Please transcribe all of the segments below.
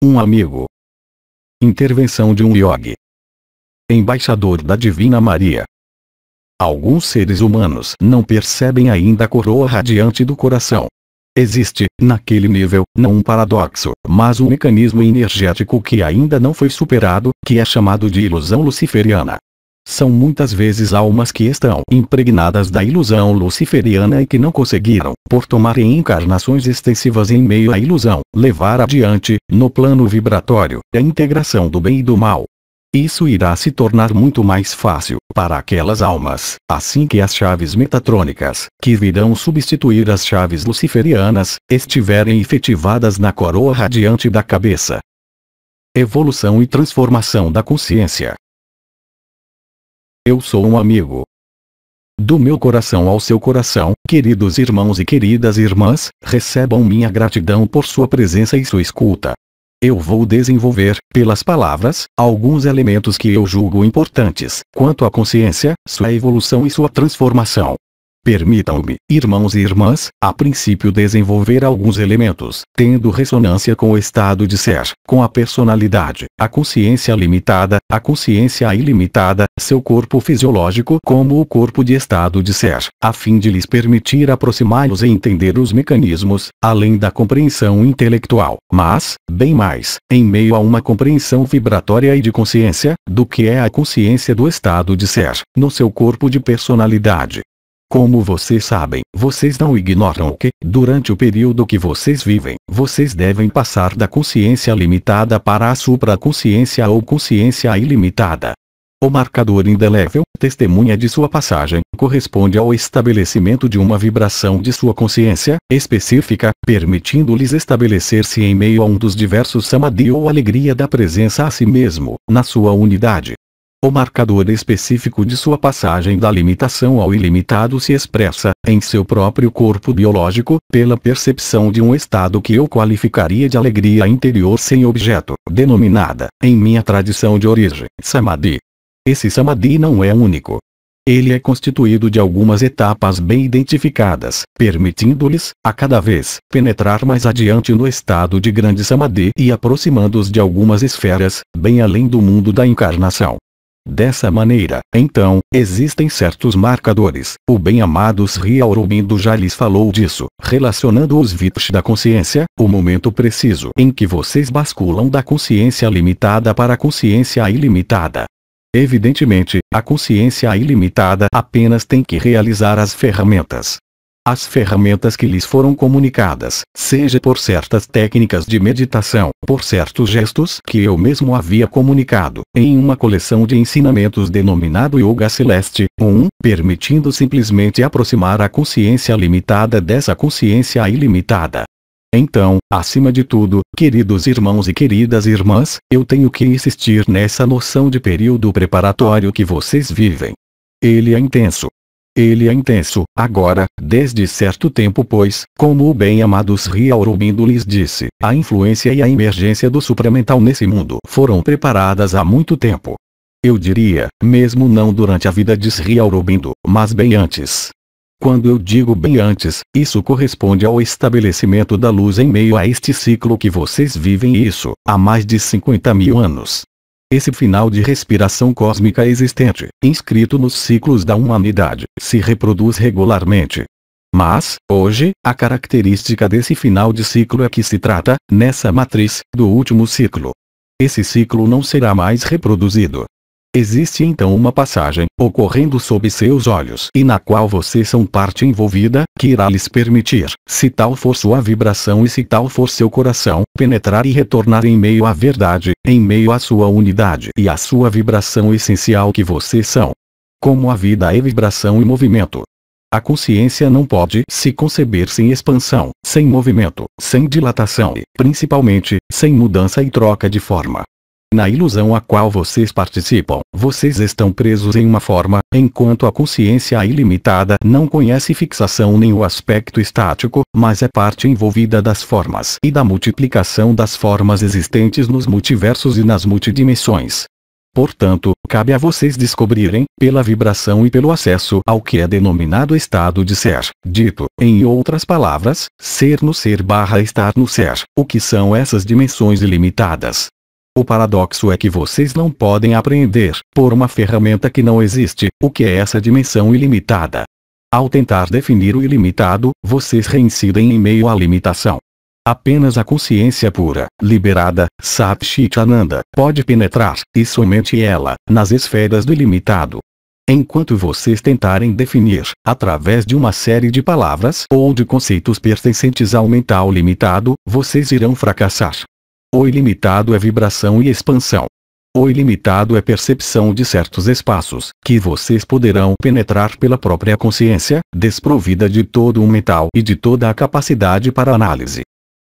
Um amigo. Intervenção de um yogi. Embaixador da Divina Maria. Alguns seres humanos não percebem ainda a coroa radiante do coração. Existe, naquele nível, não um paradoxo, mas um mecanismo energético que ainda não foi superado, que é chamado de ilusão luciferiana. São muitas vezes almas que estão impregnadas da ilusão luciferiana e que não conseguiram, por tomarem encarnações extensivas em meio à ilusão, levar adiante, no plano vibratório, a integração do bem e do mal. Isso irá se tornar muito mais fácil para aquelas almas, assim que as chaves metatrônicas, que virão substituir as chaves luciferianas, estiverem efetivadas na coroa radiante da cabeça. Evolução e transformação da consciência. Eu sou um amigo. Do meu coração ao seu coração, queridos irmãos e queridas irmãs, recebam minha gratidão por sua presença e sua escuta. Eu vou desenvolver, pelas palavras, alguns elementos que eu julgo importantes, quanto à consciência, sua evolução e sua transformação. Permitam-me, irmãos e irmãs, a princípio desenvolver alguns elementos, tendo ressonância com o estado de ser, com a personalidade, a consciência limitada, a consciência ilimitada, seu corpo fisiológico como o corpo de estado de ser, a fim de lhes permitir aproximá-los e entender os mecanismos, além da compreensão intelectual, mas, bem mais, em meio a uma compreensão vibratória e de consciência, do que é a consciência do estado de ser, no seu corpo de personalidade. Como vocês sabem, vocês não ignoram que, durante o período que vocês vivem, vocês devem passar da consciência limitada para a supraconsciência ou consciência ilimitada. O marcador indelével, testemunha de sua passagem, corresponde ao estabelecimento de uma vibração de sua consciência, específica, permitindo-lhes estabelecer-se em meio a um dos diversos samadhi ou alegria da presença a si mesmo, na sua unidade. O marcador específico de sua passagem da limitação ao ilimitado se expressa, em seu próprio corpo biológico, pela percepção de um estado que eu qualificaria de alegria interior sem objeto, denominada, em minha tradição de origem, samadhi. Esse samadhi não é único. Ele é constituído de algumas etapas bem identificadas, permitindo-lhes, a cada vez, penetrar mais adiante no estado de grande samadhi e aproximando-os de algumas esferas, bem além do mundo da encarnação. Dessa maneira, então, existem certos marcadores, o bem-amado Sri Aurobindo já lhes falou disso, relacionando os Vichs da consciência, o momento preciso em que vocês basculam da consciência limitada para a consciência ilimitada. Evidentemente, a consciência ilimitada apenas tem que realizar as ferramentas. As ferramentas que lhes foram comunicadas, seja por certas técnicas de meditação, por certos gestos que eu mesmo havia comunicado, em uma coleção de ensinamentos denominado Yoga Celeste, permitindo simplesmente aproximar a consciência limitada dessa consciência ilimitada. Então, acima de tudo, queridos irmãos e queridas irmãs, eu tenho que insistir nessa noção de período preparatório que vocês vivem. Ele é intenso. Ele é intenso, agora, desde certo tempo pois, como o bem-amado Sri Aurobindo lhes disse, a influência e a emergência do supramental nesse mundo foram preparadas há muito tempo. Eu diria, mesmo não durante a vida de Sri Aurobindo, mas bem antes. Quando eu digo bem antes, isso corresponde ao estabelecimento da luz em meio a este ciclo que vocês vivem isso, há mais de 50.000 anos. Esse final de respiração cósmica existente, inscrito nos ciclos da humanidade, se reproduz regularmente. Mas, hoje, a característica desse final de ciclo é que se trata, nessa matriz, do último ciclo. Esse ciclo não será mais reproduzido. Existe então uma passagem, ocorrendo sob seus olhos e na qual vocês são parte envolvida, que irá lhes permitir, se tal for sua vibração e se tal for seu coração, penetrar e retornar em meio à verdade, em meio à sua unidade e à sua vibração essencial que vocês são. Como a vida é vibração e movimento. A consciência não pode se conceber sem expansão, sem movimento, sem dilatação e, principalmente, sem mudança e troca de forma. Na ilusão a qual vocês participam, vocês estão presos em uma forma, enquanto a consciência ilimitada não conhece fixação nem o aspecto estático, mas é parte envolvida das formas e da multiplicação das formas existentes nos multiversos e nas multidimensões. Portanto, cabe a vocês descobrirem, pela vibração e pelo acesso ao que é denominado estado de ser, dito, em outras palavras, ser no ser / estar no ser, o que são essas dimensões ilimitadas. O paradoxo é que vocês não podem apreender, por uma ferramenta que não existe, o que é essa dimensão ilimitada. Ao tentar definir o ilimitado, vocês reincidem em meio à limitação. Apenas a consciência pura, liberada, Sat Chit Ananda, pode penetrar, e somente ela, nas esferas do ilimitado. Enquanto vocês tentarem definir, através de uma série de palavras ou de conceitos pertencentes ao mental limitado, vocês irão fracassar. O ilimitado é vibração e expansão. O ilimitado é percepção de certos espaços, que vocês poderão penetrar pela própria consciência, desprovida de todo o mental e de toda a capacidade para análise.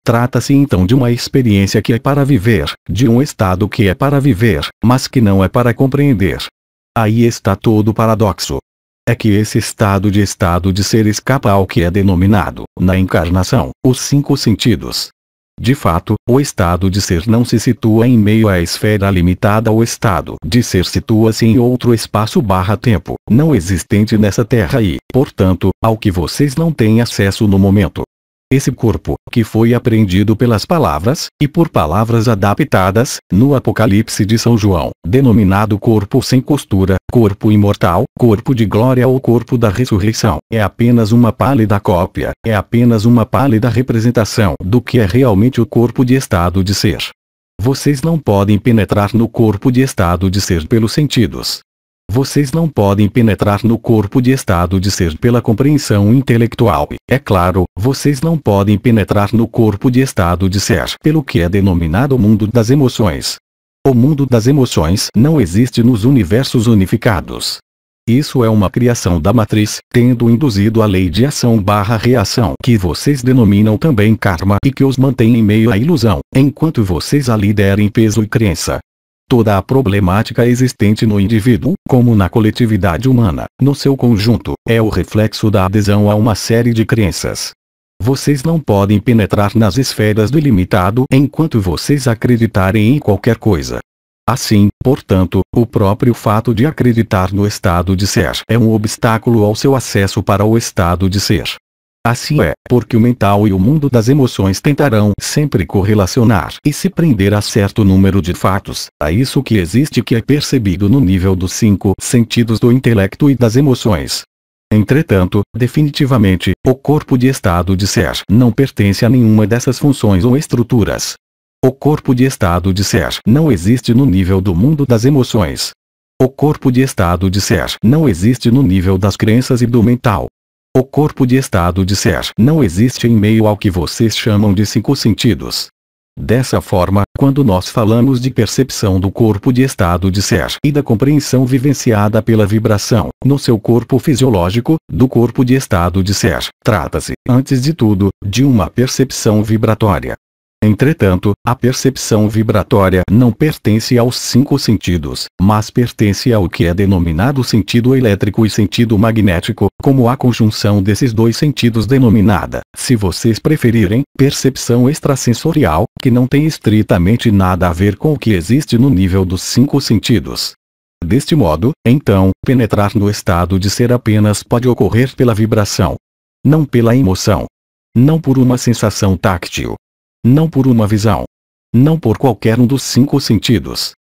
Trata-se então de uma experiência que é para viver, de um estado que é para viver, mas que não é para compreender. Aí está todo o paradoxo. É que esse estado de ser escapa ao que é denominado, na encarnação, os 5 sentidos. De fato, o estado de ser não se situa em meio à esfera limitada. O estado de ser situa-se em outro espaço/tempo, não existente nessa terra e, portanto, ao que vocês não têm acesso no momento. Esse corpo, que foi apreendido pelas palavras, e por palavras adaptadas, no Apocalipse de São João, denominado corpo sem costura, corpo imortal, corpo de glória ou corpo da ressurreição, é apenas uma pálida cópia, é apenas uma pálida representação do que é realmente o corpo de estado de ser. Vocês não podem penetrar no corpo de estado de ser pelos sentidos. Vocês não podem penetrar no corpo de estado de ser pela compreensão intelectual e, é claro, vocês não podem penetrar no corpo de estado de ser pelo que é denominado mundo das emoções. O mundo das emoções não existe nos universos unificados. Isso é uma criação da matriz, tendo induzido a lei de ação/reação que vocês denominam também karma e que os mantém em meio à ilusão, enquanto vocês a liderem peso e crença. Toda a problemática existente no indivíduo, como na coletividade humana, no seu conjunto, é o reflexo da adesão a uma série de crenças. Vocês não podem penetrar nas esferas do ilimitado enquanto vocês acreditarem em qualquer coisa. Assim, portanto, o próprio fato de acreditar no estado de ser é um obstáculo ao seu acesso para o estado de ser. Assim é, porque o mental e o mundo das emoções tentarão sempre correlacionar e se prender a certo número de fatos, a isso que existe que é percebido no nível dos 5 sentidos do intelecto e das emoções. Entretanto, definitivamente, o corpo de estado de ser não pertence a nenhuma dessas funções ou estruturas. O corpo de estado de ser não existe no nível do mundo das emoções. O corpo de estado de ser não existe no nível das crenças e do mental. O corpo de estado de ser não existe em meio ao que vocês chamam de 5 sentidos. Dessa forma, quando nós falamos de percepção do corpo de estado de ser e da compreensão vivenciada pela vibração, no seu corpo fisiológico, do corpo de estado de ser, trata-se, antes de tudo, de uma percepção vibratória. Entretanto, a percepção vibratória não pertence aos 5 sentidos, mas pertence ao que é denominado sentido elétrico e sentido magnético, como a conjunção desses 2 sentidos denominada, se vocês preferirem, percepção extrasensorial, que não tem estritamente nada a ver com o que existe no nível dos 5 sentidos. Deste modo, então, penetrar no estado de ser apenas pode ocorrer pela vibração. Não pela emoção. Não por uma sensação táctil. Não por uma visão. Não por qualquer um dos 5 sentidos.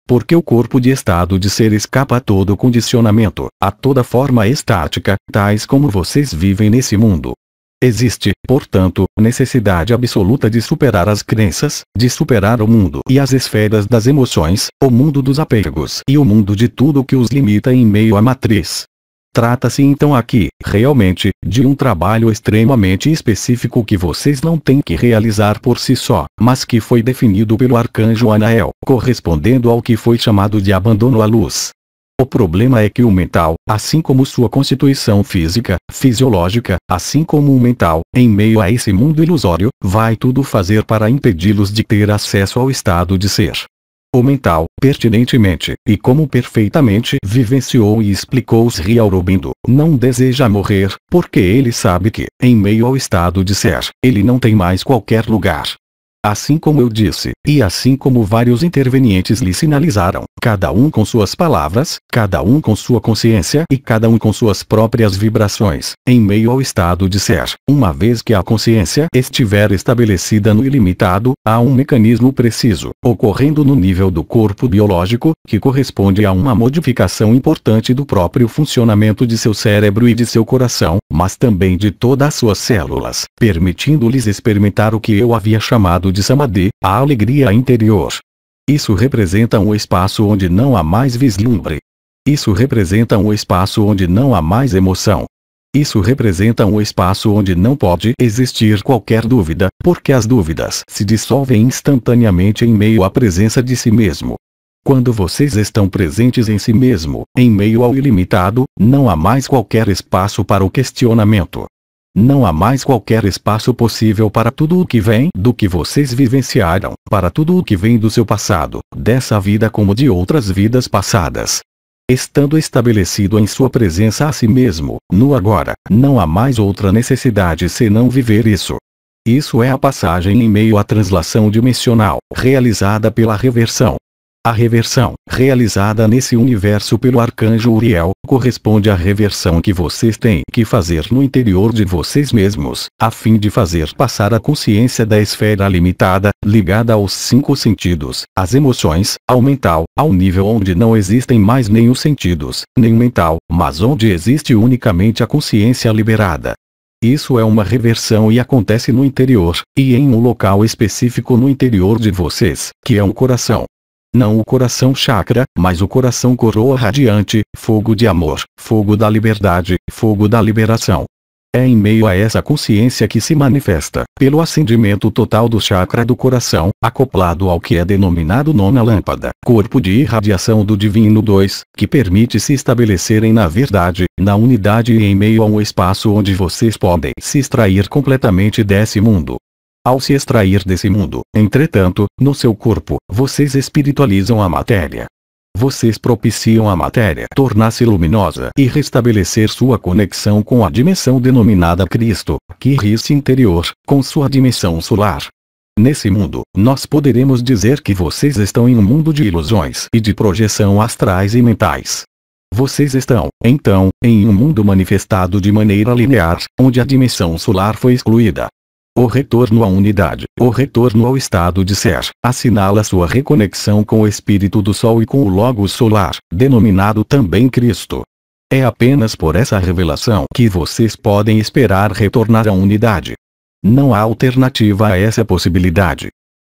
Porque o corpo de estado de ser escapa a todo condicionamento, a toda forma estática, tais como vocês vivem nesse mundo. Existe, portanto, necessidade absoluta de superar as crenças, de superar o mundo e as esferas das emoções, o mundo dos apegos e o mundo de tudo que os limita em meio à matriz. Trata-se então aqui, realmente, de um trabalho extremamente específico que vocês não têm que realizar por si só, mas que foi definido pelo arcanjo Anael, correspondendo ao que foi chamado de abandono à luz. O problema é que o mental, assim como sua constituição física, fisiológica, assim como o mental, em meio a esse mundo ilusório, vai tudo fazer para impedi-los de ter acesso ao estado de ser. O mental, pertinentemente, e como perfeitamente vivenciou e explicou Sri Aurobindo, não deseja morrer, porque ele sabe que, em meio ao estado de ser, ele não tem mais qualquer lugar. Assim como eu disse, e assim como vários intervenientes lhe sinalizaram, cada um com suas palavras, cada um com sua consciência e cada um com suas próprias vibrações, em meio ao estado de ser, uma vez que a consciência estiver estabelecida no ilimitado, há um mecanismo preciso, ocorrendo no nível do corpo biológico, que corresponde a uma modificação importante do próprio funcionamento de seu cérebro e de seu coração, mas também de todas as suas células, permitindo-lhes experimentar o que eu havia chamado de samadhi, a alegria interior. Isso representa um espaço onde não há mais vislumbre. Isso representa um espaço onde não há mais emoção. Isso representa um espaço onde não pode existir qualquer dúvida, porque as dúvidas se dissolvem instantaneamente em meio à presença de si mesmo. Quando vocês estão presentes em si mesmo, em meio ao ilimitado, não há mais qualquer espaço para o questionamento. Não há mais qualquer espaço possível para tudo o que vem do que vocês vivenciaram, para tudo o que vem do seu passado, dessa vida como de outras vidas passadas. Estando estabelecido em sua presença a si mesmo, no agora, não há mais outra necessidade senão viver isso. Isso é a passagem em meio à translação dimensional, realizada pela reversão. A reversão, realizada nesse universo pelo arcanjo Uriel, corresponde à reversão que vocês têm que fazer no interior de vocês mesmos, a fim de fazer passar a consciência da esfera limitada, ligada aos 5 sentidos, às emoções, ao mental, ao nível onde não existem mais nem os sentidos, nem o mental, mas onde existe unicamente a consciência liberada. Isso é uma reversão e acontece no interior, e em um local específico no interior de vocês, que é um coração. Não o coração chakra, mas o coração coroa radiante, fogo de amor, fogo da liberdade, fogo da liberação. É em meio a essa consciência que se manifesta, pelo acendimento total do chakra do coração, acoplado ao que é denominado nona lâmpada, corpo de irradiação do Divino 2, que permite se estabelecerem na verdade, na unidade e em meio a um espaço onde vocês podem se extrair completamente desse mundo. Ao se extrair desse mundo, entretanto, no seu corpo, vocês espiritualizam a matéria. Vocês propiciam a matéria tornar-se luminosa e restabelecer sua conexão com a dimensão denominada Cristo, que ri-se interior, com sua dimensão solar. Nesse mundo, nós poderemos dizer que vocês estão em um mundo de ilusões e de projeção astrais e mentais. Vocês estão, então, em um mundo manifestado de maneira linear, onde a dimensão solar foi excluída. O retorno à unidade, o retorno ao estado de ser, assinala sua reconexão com o espírito do Sol e com o Logos solar, denominado também Cristo. É apenas por essa revelação que vocês podem esperar retornar à unidade. Não há alternativa a essa possibilidade.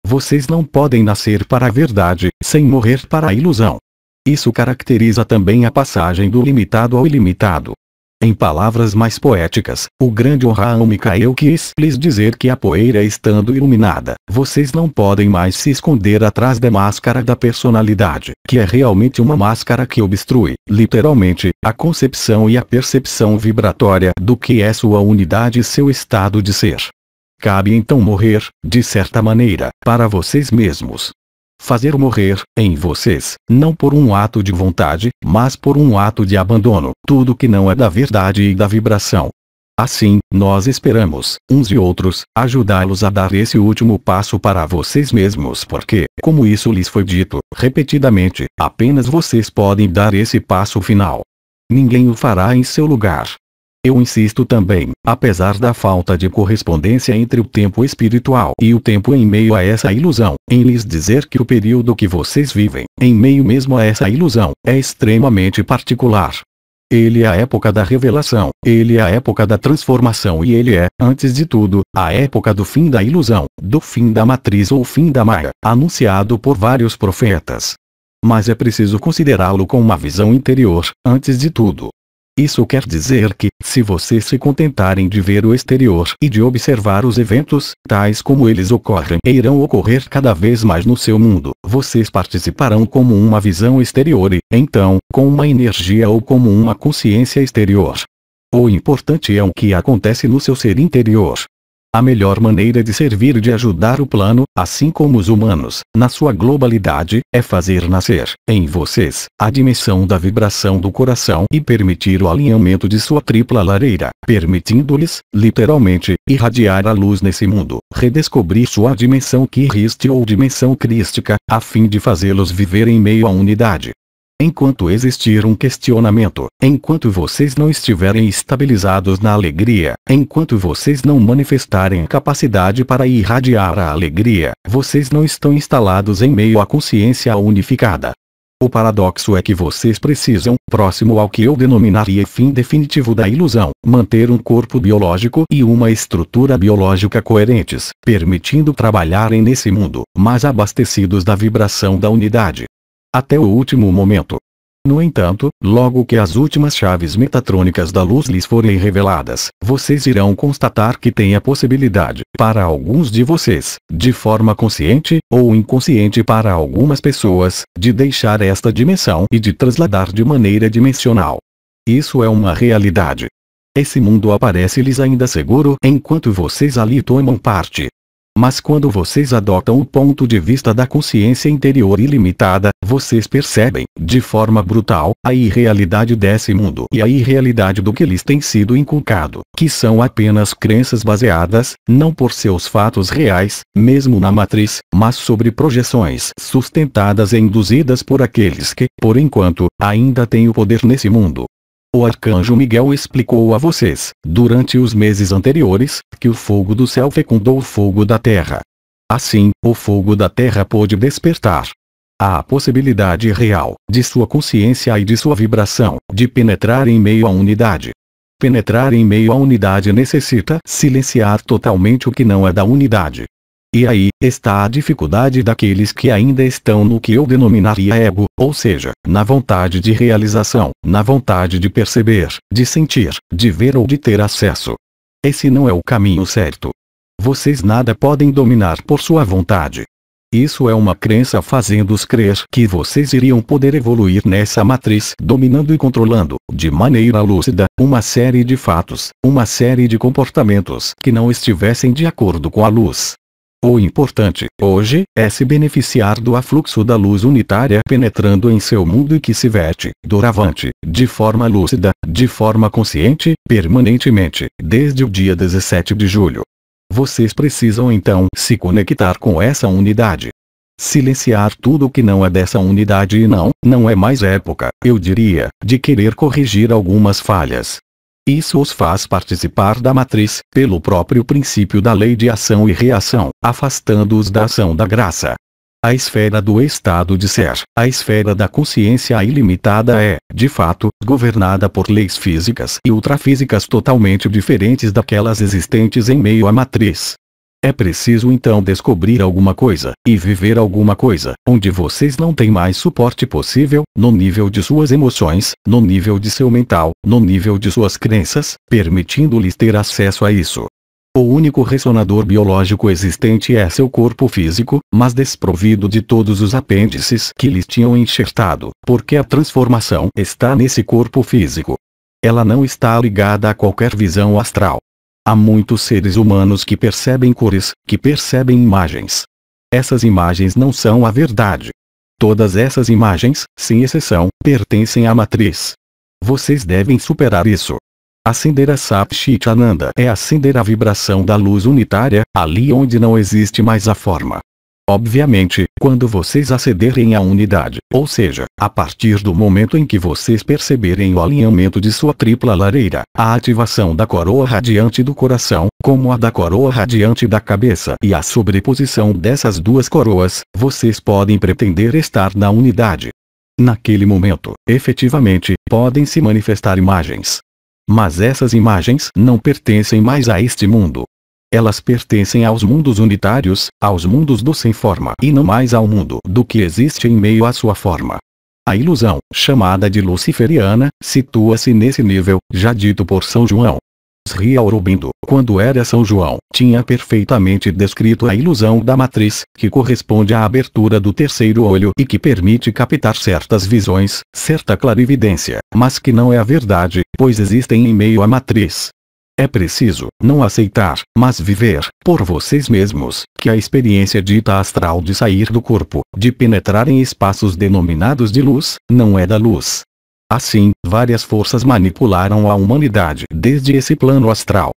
Vocês não podem nascer para a verdade, sem morrer para a ilusão. Isso caracteriza também a passagem do limitado ao ilimitado. Em palavras mais poéticas, o grande Oham Mikhael quis lhes dizer que a poeira estando iluminada, vocês não podem mais se esconder atrás da máscara da personalidade, que é realmente uma máscara que obstrui, literalmente, a concepção e a percepção vibratória do que é sua unidade e seu estado de ser. Cabe então morrer, de certa maneira, para vocês mesmos. Fazer morrer, em vocês, não por um ato de vontade, mas por um ato de abandono, tudo que não é da verdade e da vibração. Assim, nós esperamos, uns e outros, ajudá-los a dar esse último passo para vocês mesmos porque, como isso lhes foi dito, repetidamente, apenas vocês podem dar esse passo final. Ninguém o fará em seu lugar. Eu insisto também, apesar da falta de correspondência entre o tempo espiritual e o tempo em meio a essa ilusão, em lhes dizer que o período que vocês vivem, em meio mesmo a essa ilusão, é extremamente particular. Ele é a época da revelação, ele é a época da transformação e ele é, antes de tudo, a época do fim da ilusão, do fim da matriz ou fim da Maya, anunciado por vários profetas. Mas é preciso considerá-lo com uma visão interior, antes de tudo. Isso quer dizer que, se vocês se contentarem de ver o exterior e de observar os eventos, tais como eles ocorrem e irão ocorrer cada vez mais no seu mundo, vocês participarão como uma visão exterior e, então, com uma energia ou como uma consciência exterior. O importante é o que acontece no seu ser interior. A melhor maneira de servir e de ajudar o plano, assim como os humanos, na sua globalidade, é fazer nascer, em vocês, a dimensão da vibração do coração e permitir o alinhamento de sua tripla lareira, permitindo-lhes, literalmente, irradiar a luz nesse mundo, redescobrir sua dimensão Kiriste ou dimensão crística, a fim de fazê-los viver em meio à unidade. Enquanto existir um questionamento, enquanto vocês não estiverem estabilizados na alegria, enquanto vocês não manifestarem a capacidade para irradiar a alegria, vocês não estão instalados em meio à consciência unificada. O paradoxo é que vocês precisam, próximo ao que eu denominaria fim definitivo da ilusão, manter um corpo biológico e uma estrutura biológica coerentes, permitindo trabalharem nesse mundo, mas abastecidos da vibração da unidade. Até o último momento. No entanto, logo que as últimas chaves metatrônicas da luz lhes forem reveladas, vocês irão constatar que tem a possibilidade, para alguns de vocês, de forma consciente, ou inconsciente para algumas pessoas, de deixar esta dimensão e de trasladar de maneira dimensional. Isso é uma realidade. Esse mundo aparece-lhes ainda seguro enquanto vocês ali tomam parte. Mas quando vocês adotam o ponto de vista da consciência interior ilimitada, vocês percebem, de forma brutal, a irrealidade desse mundo e a irrealidade do que lhes tem sido inculcado, que são apenas crenças baseadas, não por seus fatos reais, mesmo na matriz, mas sobre projeções sustentadas e induzidas por aqueles que, por enquanto, ainda têm o poder nesse mundo. O arcanjo Miguel explicou a vocês, durante os meses anteriores, que o fogo do céu fecundou o fogo da terra. Assim, o fogo da terra pôde despertar. Há a possibilidade real, de sua consciência e de sua vibração, de penetrar em meio à unidade. Penetrar em meio à unidade necessita silenciar totalmente o que não é da unidade. E aí, está a dificuldade daqueles que ainda estão no que eu denominaria ego, ou seja, na vontade de realização, na vontade de perceber, de sentir, de ver ou de ter acesso. Esse não é o caminho certo. Vocês nada podem dominar por sua vontade. Isso é uma crença fazendo-os crer que vocês iriam poder evoluir nessa matriz, dominando e controlando, de maneira lúcida, uma série de fatos, uma série de comportamentos que não estivessem de acordo com a luz. O importante, hoje, é se beneficiar do afluxo da luz unitária penetrando em seu mundo e que se verte, doravante, de forma lúcida, de forma consciente, permanentemente, desde o dia 17 de julho. Vocês precisam então se conectar com essa unidade. Silenciar tudo o que não é dessa unidade e não é mais época, eu diria, de querer corrigir algumas falhas. Isso os faz participar da matriz, pelo próprio princípio da lei de ação e reação, afastando-os da ação da graça. A esfera do estado de ser, a esfera da consciência ilimitada é, de fato, governada por leis físicas e ultrafísicas totalmente diferentes daquelas existentes em meio à matriz. É preciso então descobrir alguma coisa, e viver alguma coisa, onde vocês não têm mais suporte possível, no nível de suas emoções, no nível de seu mental, no nível de suas crenças, permitindo-lhes ter acesso a isso. O único ressonador biológico existente é seu corpo físico, mas desprovido de todos os apêndices que lhes tinham enxertado, porque a transformação está nesse corpo físico. Ela não está ligada a qualquer visão astral. Há muitos seres humanos que percebem cores, que percebem imagens. Essas imagens não são a verdade. Todas essas imagens, sem exceção, pertencem à matriz. Vocês devem superar isso. Acender a Satchitananda é acender a vibração da luz unitária, ali onde não existe mais a forma. Obviamente, quando vocês acederem à unidade, ou seja, a partir do momento em que vocês perceberem o alinhamento de sua tripla lareira, a ativação da coroa radiante do coração, como a da coroa radiante da cabeça e a sobreposição dessas duas coroas, vocês podem pretender estar na unidade. Naquele momento, efetivamente, podem se manifestar imagens. Mas essas imagens não pertencem mais a este mundo. Elas pertencem aos mundos unitários, aos mundos do sem forma e não mais ao mundo do que existe em meio à sua forma. A ilusão, chamada de luciferiana, situa-se nesse nível, já dito por São João. Sri Aurobindo, quando era São João, tinha perfeitamente descrito a ilusão da matriz, que corresponde à abertura do terceiro olho e que permite captar certas visões, certa clarividência, mas que não é a verdade, pois existem em meio à matriz. É preciso, não aceitar, mas viver, por vocês mesmos, que a experiência dita astral de sair do corpo, de penetrar em espaços denominados de luz, não é da luz. Assim, várias forças manipularam a humanidade desde esse plano astral.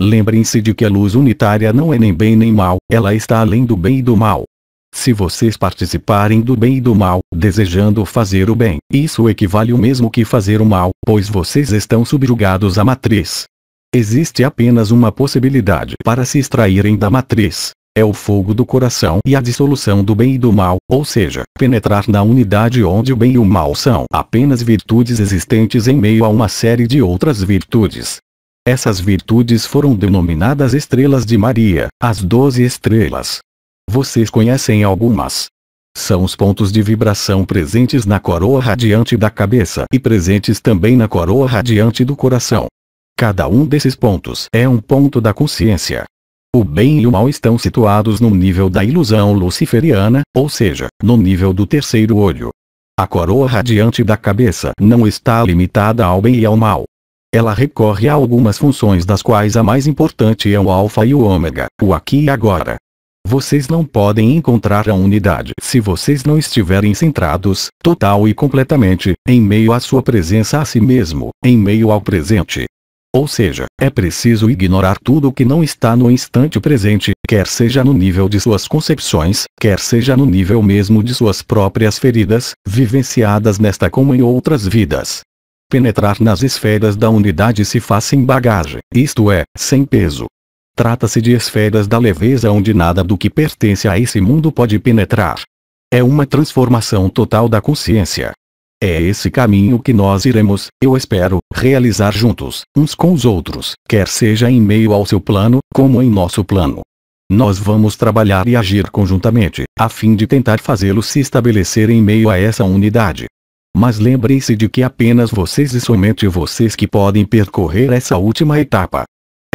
Lembrem-se de que a luz unitária não é nem bem nem mal, ela está além do bem e do mal. Se vocês participarem do bem e do mal, desejando fazer o bem, isso equivale o mesmo que fazer o mal, pois vocês estão subjugados à matriz. Existe apenas uma possibilidade para se extraírem da matriz. É o fogo do coração e a dissolução do bem e do mal, ou seja, penetrar na unidade onde o bem e o mal são apenas virtudes existentes em meio a uma série de outras virtudes. Essas virtudes foram denominadas estrelas de Maria, as 12 estrelas. Vocês conhecem algumas. São os pontos de vibração presentes na coroa radiante da cabeça e presentes também na coroa radiante do coração. Cada um desses pontos é um ponto da consciência. O bem e o mal estão situados no nível da ilusão luciferiana, ou seja, no nível do terceiro olho. A coroa radiante da cabeça não está limitada ao bem e ao mal. Ela recorre a algumas funções das quais a mais importante é o alfa e o ômega, o aqui e agora. Vocês não podem encontrar a unidade se vocês não estiverem centrados, total e completamente, em meio à sua presença a si mesmo, em meio ao presente. Ou seja, é preciso ignorar tudo o que não está no instante presente, quer seja no nível de suas concepções, quer seja no nível mesmo de suas próprias feridas, vivenciadas nesta como em outras vidas. Penetrar nas esferas da unidade se faz sem bagagem, isto é, sem peso. Trata-se de esferas da leveza onde nada do que pertence a esse mundo pode penetrar. É uma transformação total da consciência. É esse caminho que nós iremos, eu espero, realizar juntos, uns com os outros, quer seja em meio ao seu plano, como em nosso plano. Nós vamos trabalhar e agir conjuntamente, a fim de tentar fazê-lo se estabelecer em meio a essa unidade. Mas lembrem-se de que apenas vocês e somente vocês que podem percorrer essa última etapa.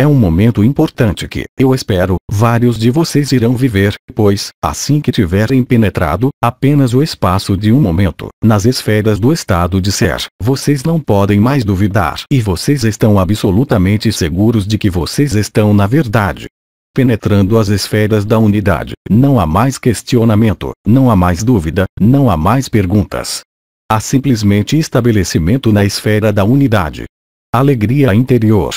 É um momento importante que, eu espero, vários de vocês irão viver, pois, assim que tiverem penetrado, apenas o espaço de um momento, nas esferas do estado de ser, vocês não podem mais duvidar e vocês estão absolutamente seguros de que vocês estão na verdade. Penetrando as esferas da unidade, não há mais questionamento, não há mais dúvida, não há mais perguntas. Há simplesmente estabelecimento na esfera da unidade. Alegria interior.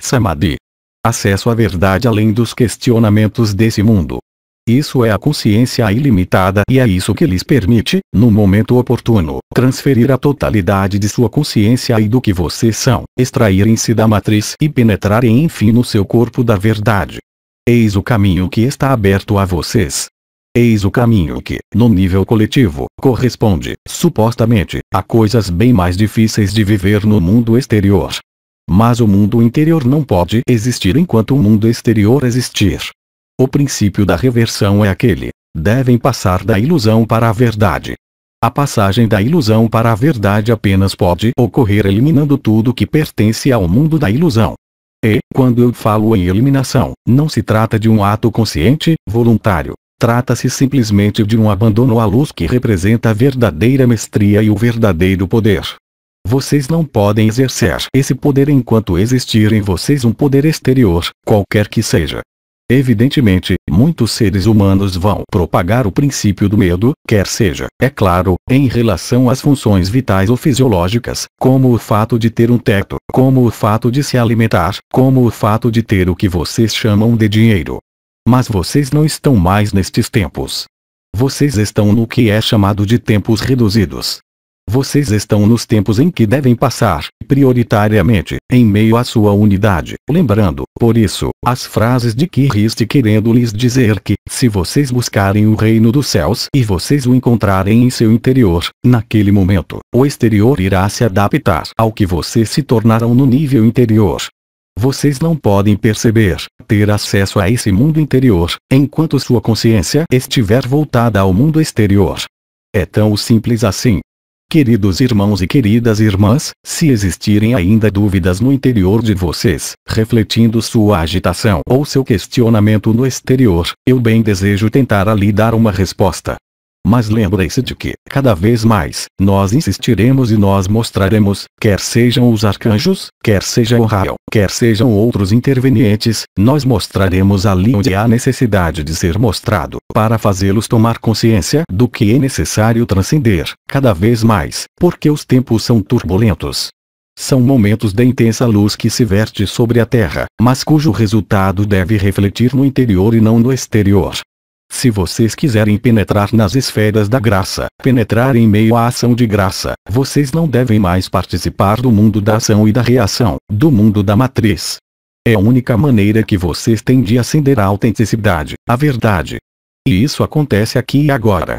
Samadhi. Acesso à verdade além dos questionamentos desse mundo. Isso é a consciência ilimitada e é isso que lhes permite, no momento oportuno, transferir a totalidade de sua consciência e do que vocês são, extraírem-se da matriz e penetrarem enfim no seu corpo da verdade. Eis o caminho que está aberto a vocês. Eis o caminho que, no nível coletivo, corresponde, supostamente, a coisas bem mais difíceis de viver no mundo exterior. Mas o mundo interior não pode existir enquanto o mundo exterior existir. O princípio da reversão é aquele: devem passar da ilusão para a verdade. A passagem da ilusão para a verdade apenas pode ocorrer eliminando tudo que pertence ao mundo da ilusão. E, quando eu falo em eliminação, não se trata de um ato consciente, voluntário. Trata-se simplesmente de um abandono à luz que representa a verdadeira mestria e o verdadeiro poder. Vocês não podem exercer esse poder enquanto existir em vocês um poder exterior, qualquer que seja. Evidentemente, muitos seres humanos vão propagar o princípio do medo, quer seja, é claro, em relação às funções vitais ou fisiológicas, como o fato de ter um teto, como o fato de se alimentar, como o fato de ter o que vocês chamam de dinheiro. Mas vocês não estão mais nestes tempos. Vocês estão no que é chamado de tempos reduzidos. Vocês estão nos tempos em que devem passar, prioritariamente, em meio à sua unidade, lembrando, por isso, as frases de Krishna querendo lhes dizer que, se vocês buscarem o reino dos céus e vocês o encontrarem em seu interior, naquele momento, o exterior irá se adaptar ao que vocês se tornarão no nível interior. Vocês não podem perceber, ter acesso a esse mundo interior, enquanto sua consciência estiver voltada ao mundo exterior. É tão simples assim. Queridos irmãos e queridas irmãs, se existirem ainda dúvidas no interior de vocês, refletindo sua agitação ou seu questionamento no exterior, eu bem desejo tentar ali dar uma resposta. Mas lembre-se de que, cada vez mais, nós insistiremos e nós mostraremos, quer sejam os arcanjos, quer seja o Rael, quer sejam outros intervenientes, nós mostraremos ali onde há necessidade de ser mostrado, para fazê-los tomar consciência do que é necessário transcender, cada vez mais, porque os tempos são turbulentos. São momentos de intensa luz que se verte sobre a Terra, mas cujo resultado deve refletir no interior e não no exterior. Se vocês quiserem penetrar nas esferas da graça, penetrar em meio à ação de graça, vocês não devem mais participar do mundo da ação e da reação, do mundo da matriz. É a única maneira que vocês têm de ascender à autenticidade, à verdade. E isso acontece aqui e agora.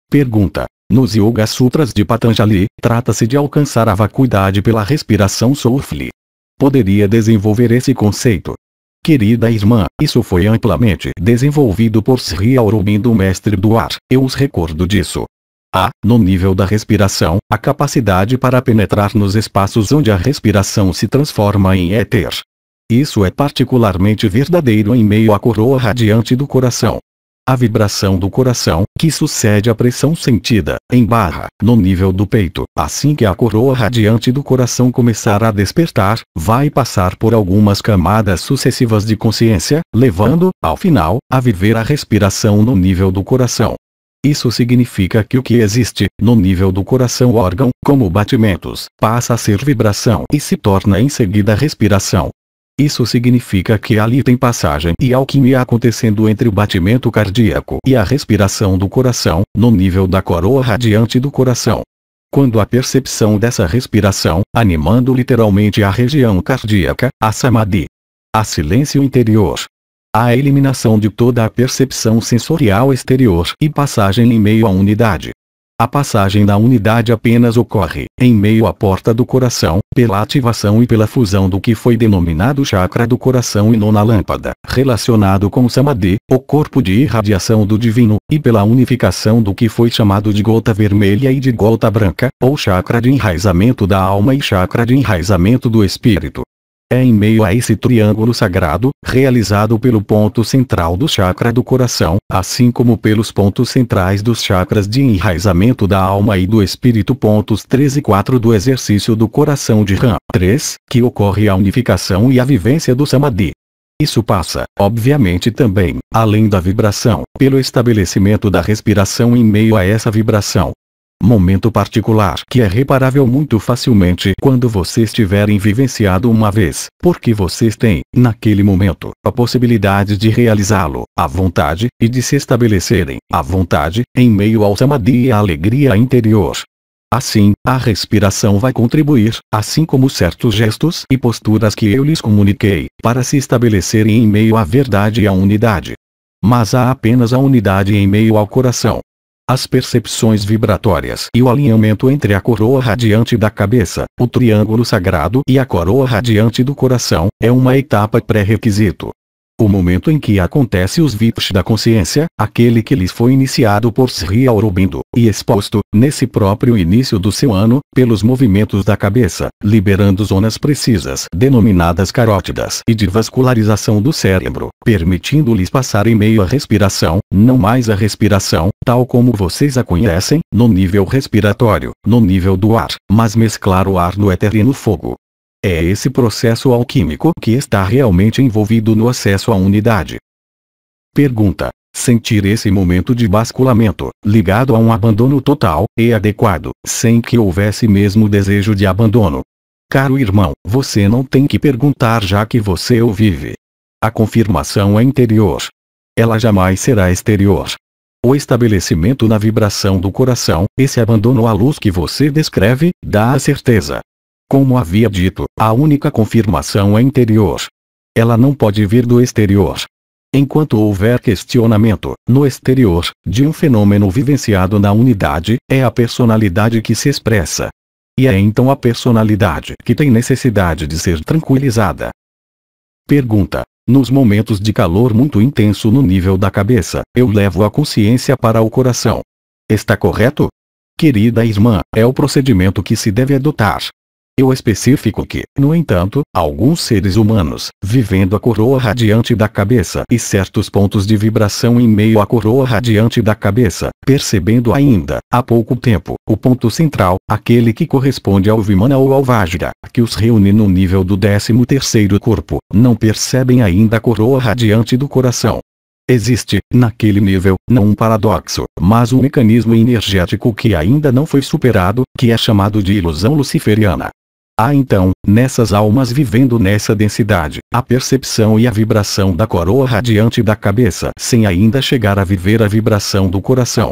Pergunta. Nos Yoga Sutras de Patanjali, trata-se de alcançar a vacuidade pela respiração Soulfly. Poderia desenvolver esse conceito? Querida irmã, isso foi amplamente desenvolvido por Sri Aurobindo, mestre do ar, eu os recordo disso. Há, no nível da respiração, a capacidade para penetrar nos espaços onde a respiração se transforma em éter. Isso é particularmente verdadeiro em meio à coroa radiante do coração. A vibração do coração, que sucede à pressão sentida, em barra, no nível do peito, assim que a coroa radiante do coração começar a despertar, vai passar por algumas camadas sucessivas de consciência, levando, ao final, a viver a respiração no nível do coração. Isso significa que o que existe, no nível do coração órgão, como batimentos, passa a ser vibração e se torna em seguida respiração. Isso significa que ali tem passagem e alquimia acontecendo entre o batimento cardíaco e a respiração do coração, no nível da coroa radiante do coração. Quando a percepção dessa respiração, animando literalmente a região cardíaca, a samadhi, há silêncio interior. Há a eliminação de toda a percepção sensorial exterior e passagem em meio à unidade. A passagem da unidade apenas ocorre, em meio à porta do coração, pela ativação e pela fusão do que foi denominado chakra do coração e nona lâmpada, relacionado com Samadhi, o corpo de irradiação do divino, e pela unificação do que foi chamado de gota vermelha e de gota branca, ou chakra de enraizamento da alma e chakra de enraizamento do espírito. É em meio a esse triângulo sagrado, realizado pelo ponto central do chakra do coração, assim como pelos pontos centrais dos chakras de enraizamento da alma e do espírito, pontos 3 e 4 do exercício do coração de Ram 3, que ocorre a unificação e a vivência do Samadhi. Isso passa, obviamente também, além da vibração, pelo estabelecimento da respiração em meio a essa vibração. Momento particular que é reparável muito facilmente quando vocês tiverem vivenciado uma vez, porque vocês têm, naquele momento, a possibilidade de realizá-lo, à vontade, e de se estabelecerem, à vontade, em meio ao samadhi e à alegria interior. Assim, a respiração vai contribuir, assim como certos gestos e posturas que eu lhes comuniquei, para se estabelecerem em meio à verdade e à unidade. Mas há apenas a unidade em meio ao coração. As percepções vibratórias e o alinhamento entre a coroa radiante da cabeça, o triângulo sagrado e a coroa radiante do coração, é uma etapa pré-requisito. O momento em que acontece os Vipassana da consciência, aquele que lhes foi iniciado por Sri Aurobindo, e exposto, nesse próprio início do seu ano, pelos movimentos da cabeça, liberando zonas precisas denominadas carótidas e de vascularização do cérebro, permitindo-lhes passar em meio à respiração, não mais a respiração, tal como vocês a conhecem, no nível respiratório, no nível do ar, mas mesclar o ar no éter e no fogo. É esse processo alquímico que está realmente envolvido no acesso à unidade. Pergunta. Sentir esse momento de basculamento, ligado a um abandono total, é adequado, sem que houvesse mesmo desejo de abandono? Caro irmão, você não tem que perguntar já que você o vive. A confirmação é interior. Ela jamais será exterior. O estabelecimento na vibração do coração, esse abandono à luz que você descreve, dá a certeza. Como havia dito, a única confirmação é interior. Ela não pode vir do exterior. Enquanto houver questionamento, no exterior, de um fenômeno vivenciado na unidade, é a personalidade que se expressa. E é então a personalidade que tem necessidade de ser tranquilizada. Pergunta. Nos momentos de calor muito intenso no nível da cabeça, eu levo a consciência para o coração. Está correto? Querida irmã, é o procedimento que se deve adotar. Eu especifico que, no entanto, alguns seres humanos, vivendo a coroa radiante da cabeça e certos pontos de vibração em meio à coroa radiante da cabeça, percebendo ainda, há pouco tempo, o ponto central, aquele que corresponde ao Vimana ou ao Vajra, que os reúne no nível do 13º corpo, não percebem ainda a coroa radiante do coração. Existe, naquele nível, não um paradoxo, mas um mecanismo energético que ainda não foi superado, que é chamado de ilusão luciferiana. Há então, nessas almas vivendo nessa densidade, a percepção e a vibração da coroa radiante da cabeça sem ainda chegar a viver a vibração do coração.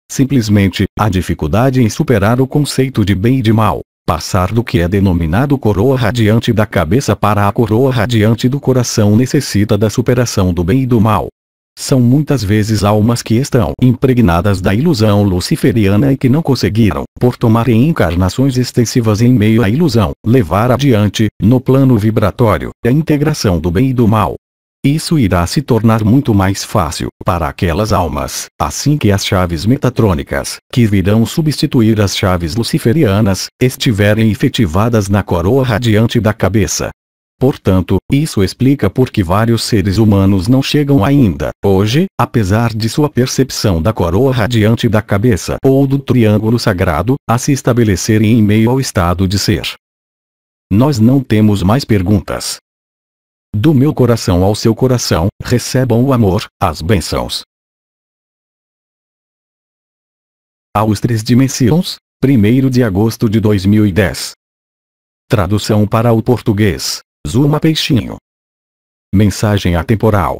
Simplesmente, a dificuldade em superar o conceito de bem e de mal, passar do que é denominado coroa radiante da cabeça para a coroa radiante do coração necessita da superação do bem e do mal. São muitas vezes almas que estão impregnadas da ilusão luciferiana e que não conseguiram, por tomarem encarnações extensivas em meio à ilusão, levar adiante, no plano vibratório, a integração do bem e do mal. Isso irá se tornar muito mais fácil para aquelas almas, assim que as chaves metatrônicas, que virão substituir as chaves luciferianas, estiverem efetivadas na coroa radiante da cabeça. Portanto, isso explica por que vários seres humanos não chegam ainda, hoje, apesar de sua percepção da coroa radiante da cabeça ou do triângulo sagrado, a se estabelecerem em meio ao estado de ser. Nós não temos mais perguntas. Do meu coração ao seu coração, recebam o amor, as bênçãos. Aos 3 dimensões, 1º de agosto de 2010. Tradução para o português. Zuma Peixinho. Mensagem atemporal.